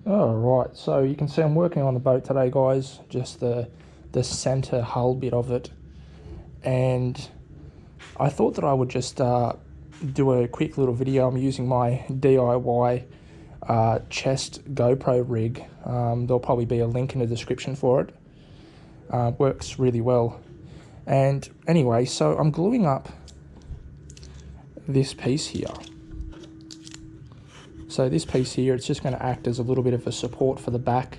Alright, so you can see I'm working on the boat today, guys, just the center hull bit of it, and I thought that I would just do a quick little video. I'm using my DIY chest GoPro rig. There'll probably be a link in the description for it. Works really well. And anyway, so I'm gluing up this piece here. So this piece here, it's just going to act as a little bit of a support for the back.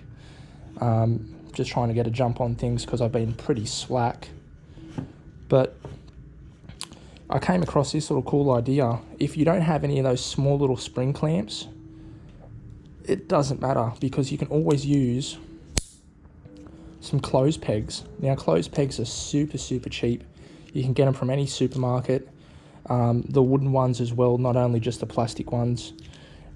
Just trying to get a jump on things because I've been pretty slack. But I came across this little cool idea. If you don't have any of those small little spring clamps, it doesn't matter because you can always use some clothes pegs. Now, clothes pegs are super cheap. You can get them from any supermarket. The wooden ones as well, not only just the plastic ones.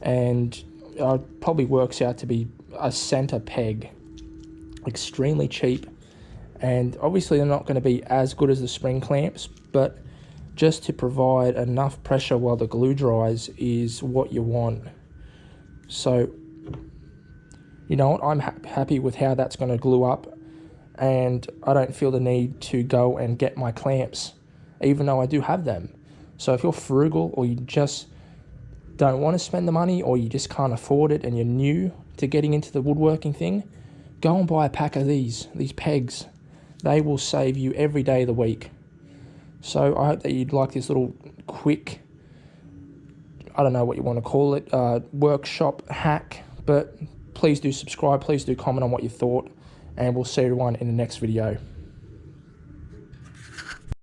And it probably works out to be a center peg. Extremely cheap. And obviously they're not going to be as good as the spring clamps, but just to provide enough pressure while the glue dries is what you want. So, you know what, I'm happy with how that's going to glue up, and I don't feel the need to go and get my clamps, even though I do have them. So if you're frugal, or you just don't want to spend the money, or you just can't afford it and you're new to getting into the woodworking thing, go and buy a pack of these pegs. They will save you every day of the week. So I hope that you'd like this little quick, I don't know what you want to call it, workshop hack, but please do subscribe, please do comment on what you thought, and we'll see everyone in the next video.